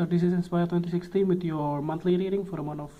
so this is Inspire 2016 with your monthly reading for the month of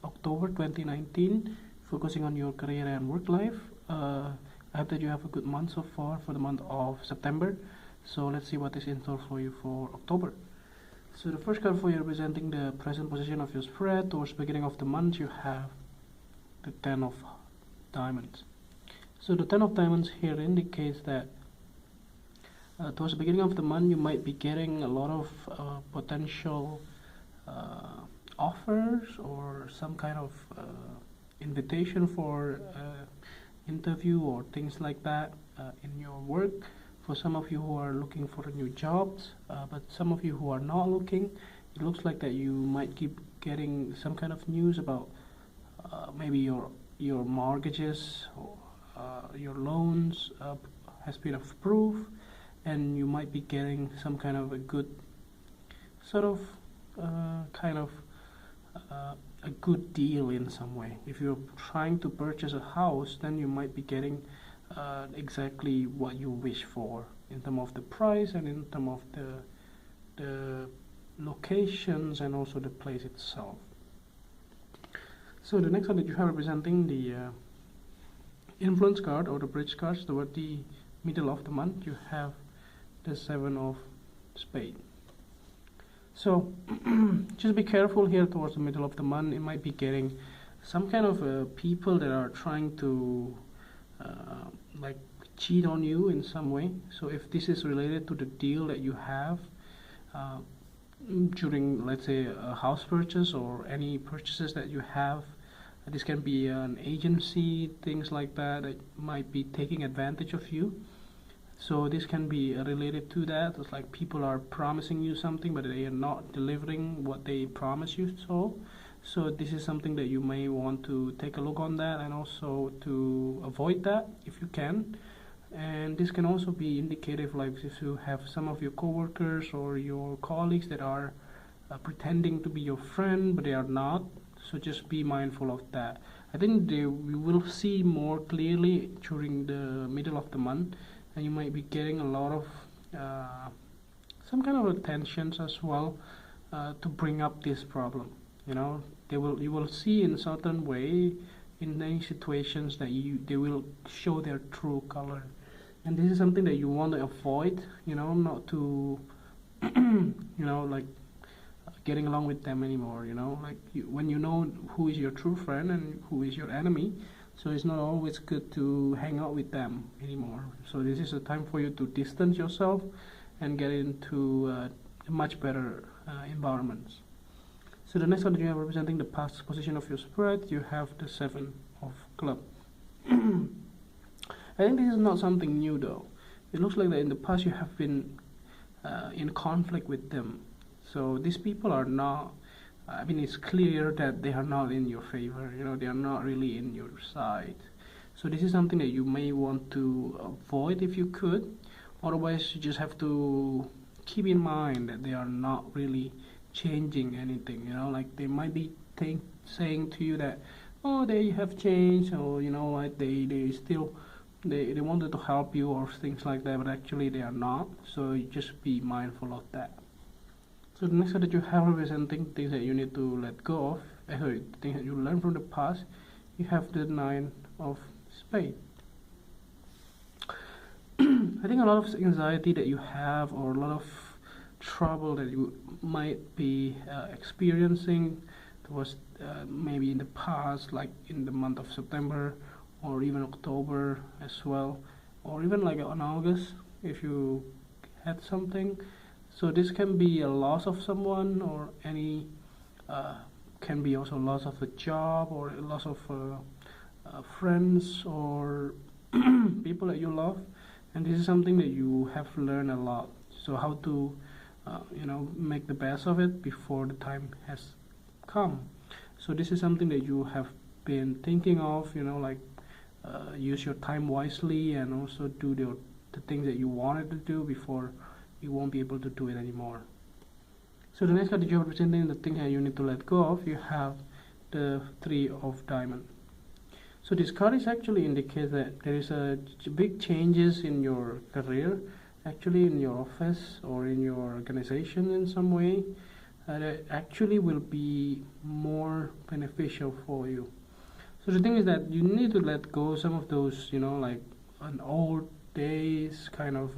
October 2019, focusing on your career and work life. I hope that you have a good month so far for the month of September. So let's see what is in store for you for October. So the first card for you representing the present position of your spread towards the beginning of the month, you have the Ten of Diamonds. So the Ten of Diamonds here indicates that towards the beginning of the month you might be getting a lot of potential offers or some kind of invitation for interview or things like that in your work. For some of you who are looking for new jobs, but some of you who are not looking, it looks like that you might keep getting some kind of news about maybe your mortgages or your loans has been approved, and you might be getting some kind of a good sort of a good deal in some way. If you're trying to purchase a house, then you might be getting exactly what you wish for in terms of the price and in terms of the locations and also the place itself. So the next one that you have representing the influence card or the bridge cards toward the middle of the month, you have the Seven of Spades. So just be careful here towards the middle of the month. It might be getting some kind of people that are trying to like cheat on you in some way. So if this is related to the deal that you have during, let's say, a house purchase or any purchases that you have, this can be an agency, things like that might be taking advantage of you. So this can be related to that. It's like people are promising you something, but they are not delivering what they promise you. So this is something that you may want to take a look on that, and also to avoid that if you can. And this can also be indicative, like if you have some of your coworkers or your colleagues that are pretending to be your friend, but they are not. So just be mindful of that. I think we will see more clearly during the middle of the month, and you might be getting a lot of some kind of attentions as well to bring up this problem. You know, you will see in certain way in many situations that they will show their true color, and this is something that you want to avoid. You know, not to you know, like getting along with them anymore. You know, like when you know who is your true friend and who is your enemy, so it's not always good to hang out with them anymore. So this is a time for you to distance yourself and get into much better environments. So the next one that you have representing the past position of your spread, you have the Seven of Clubs. I think this is not something new though. It looks like that in the past you have been in conflict with them. So these people are not, I mean, it's clear that they are not in your favor. You know, they are not really in your side. So this is something that you may want to avoid if you could. Otherwise, you just have to keep in mind that they are not really changing anything. You know, like they might be saying to you that, oh, they have changed, or you know, like they still they wanted to help you or things like that, but actually they are not. So you just be mindful of that. So the next one that you have representing things that you need to let go of, things that you learn from the past, you have the Nine of Spades. I think a lot of anxiety that you have, or a lot of trouble that you might be experiencing towards maybe in the past, like in the month of September or even October as well, or even like on August if you had something. So this can be a loss of someone, or any can be also loss of a job, or a loss of friends or people that you love. And this is something that you have learned a lot. So how to you know, make the best of it before the time has come. So this is something that you have been thinking of. You know, like use your time wisely, and also do the things that you wanted to do before you won't be able to do it anymore. So the next card that you are representing the thing that you need to let go of, you have the Three of Diamonds. So this card is actually indicates that there is a big changes in your career, actually in your office or in your organization in some way. that actually will be more beneficial for you. So the thing is that you need to let go some of those, like an old days kind of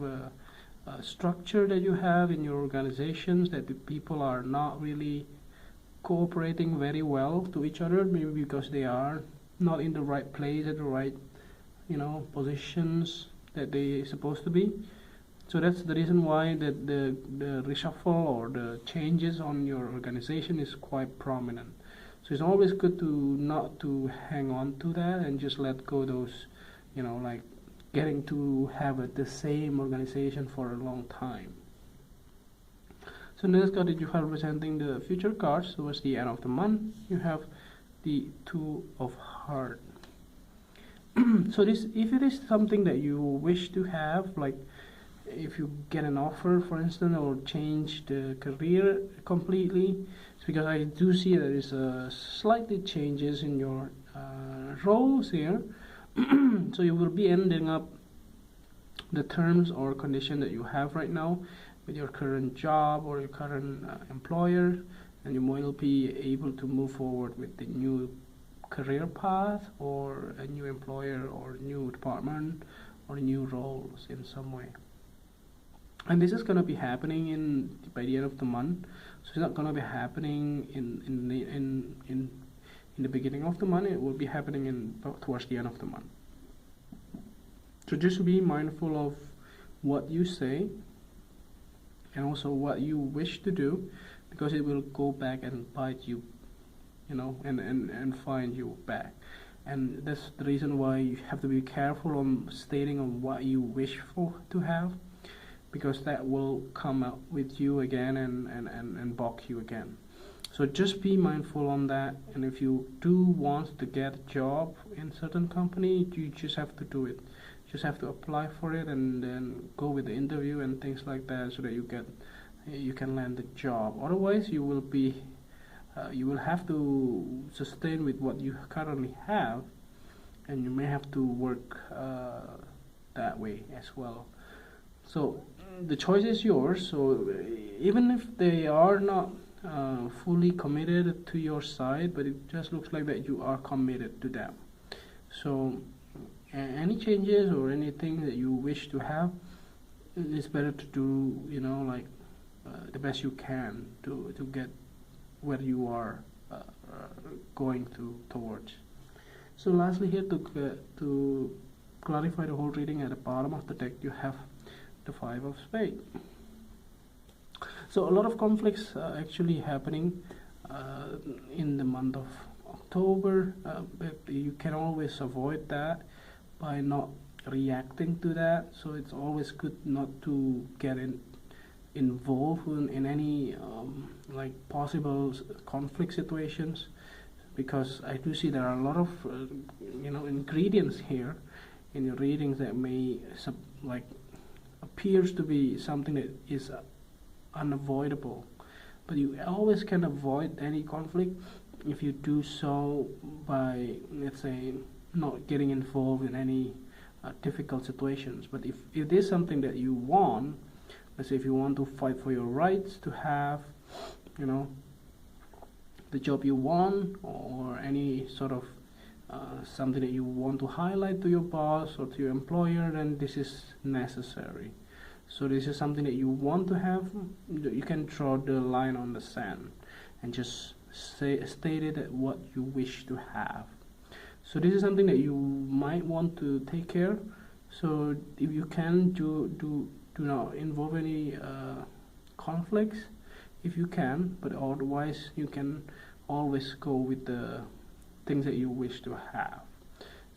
structure that you have in your organizations, that the people are not really cooperating very well to each other, maybe because they are not in the right place at the right positions that they supposed to be. So that's the reason why the reshuffle or the changes on your organization is quite prominent. So it's always good to not to hang on to that and just let go those, like getting to have the same organization for a long time. So next card that you have representing the future cards towards the end of the month, you have the Two of Hearts. So this, if it is something that you wish to have, like if you get an offer, for instance, or change the career completely, it's because I do see there is slightly changes in your roles here. So you will be ending up the terms or condition that you have right now with your current job or your current employer, and you will be able to move forward with the new career path or a new employer or new department or new roles in some way. And this is going to be happening by the end of the month. So it's not going to be happening in the beginning of the month. It will be happening towards the end of the month. So just be mindful of what you say and also what you wish to do, because it will go back and bite you, and find you back. And that's the reason why you have to be careful on stating on what you wish for to have, because that will come up with you again and balk you again. So just be mindful on that. And if you do want to get a job in certain company, you just have to do it. Just have to apply for it and then go with the interview and things like that, so that you can land the job. Otherwise, you will have to sustain with what you currently have, and you may have to work that way as well. So the choice is yours. So even if they are not fully committed to your side, but it just looks like that you are committed to them. So any changes or anything that you wish to have, it's better to do, the best you can to get where you are going towards. So lastly, here to clarify the whole reading, at the bottom of the deck you have the Five of Spades. So a lot of conflicts actually happening in the month of October, but you can always avoid that by not reacting to that. So it's always good not to get involved in any possible conflict situations, because I do see there are a lot of ingredients here in your readings that may appears to be something that is unavoidable, but you always can avoid any conflict if you do so by, let's say, not getting involved in any difficult situations. But if it is something that you want, let's say if you want to fight for your rights to have the job you want, or any sort of something that you want to highlight to your boss or to your employer, then this is necessary. So this is something that you want to have. You can draw the line on the sand and just state it at what you wish to have. So this is something that you might want to take care. So if you can do not involve any conflicts if you can, but otherwise you can always go with the things that you wish to have.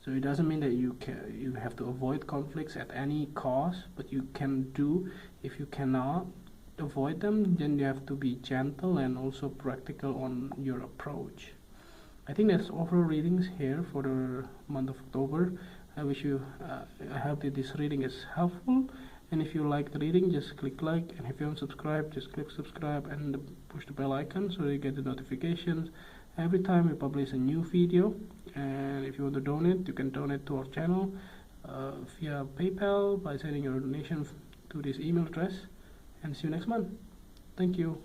So it doesn't mean that you have to avoid conflicts at any cost, but you can do. If you cannot avoid them, then you have to be gentle and also practical on your approach. I think that's overall readings here for the month of October. I hope that this reading is helpful. And if you like the reading, just click like, and if you haven't subscribed, just click subscribe and push the bell icon so you get the notifications every time we publish a new video. And if you want to donate, you can donate to our channel via PayPal by sending your donation to this email address. And see you next month. Thank you.